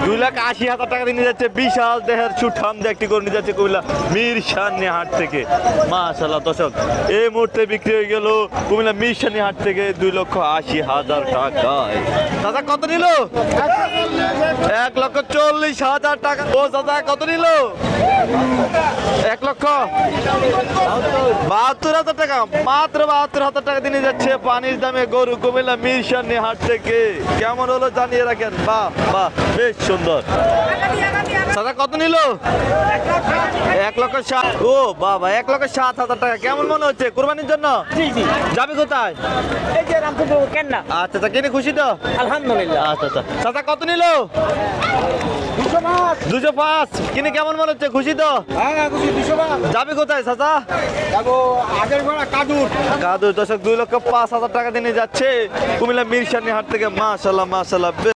2,80,000 টাকা দিয়ে নিয়ে যাচ্ছে বিশাল দেহের সুঠাম একটি করে নিয়ে যাচ্ছে কুমিল্লা মিরসানি হাট থেকে। মাশাআল্লাহ দর্শক, এই মুহূর্তে বিক্রি হয়ে গেল কুমিল্লা মিরসানি হাট থেকে 2,80,000 টাকায়। দাদা কত নিল? 1,40,000 টাকা। ও দাদা কত নিল? 1,72,000 টাকা। মাত্র 72,000 টাকা দিয়ে নিয়ে যাচ্ছে পানির দামে গরু কুমিল্লা মিরসানি হাট থেকে। কেমন হলো জানিয়ে রাখেন। বাহ বাহ, বেশ সুন্দর। দাদা কত নিল? 1,60,000। ও বাবা, 1,07,000 টাকা। কেমন মনে হচ্ছে কুরবানির জন্য? যাবে কোথায়? আচ্ছা, কিনে খুশি তো? আলহামদুলিল্লাহ। আচ্ছা। দাদা কত নিল? 205। কিনে কেমন মনে হচ্ছে? খুশি তো? যাবে কোথায় চাচা? কাদুর। দর্শক 2,05,000 টাকা দিয়ে নিয়ে যাচ্ছে কুমিল্লা মিরসানি হাট থেকে। মাশাআল্লাহ।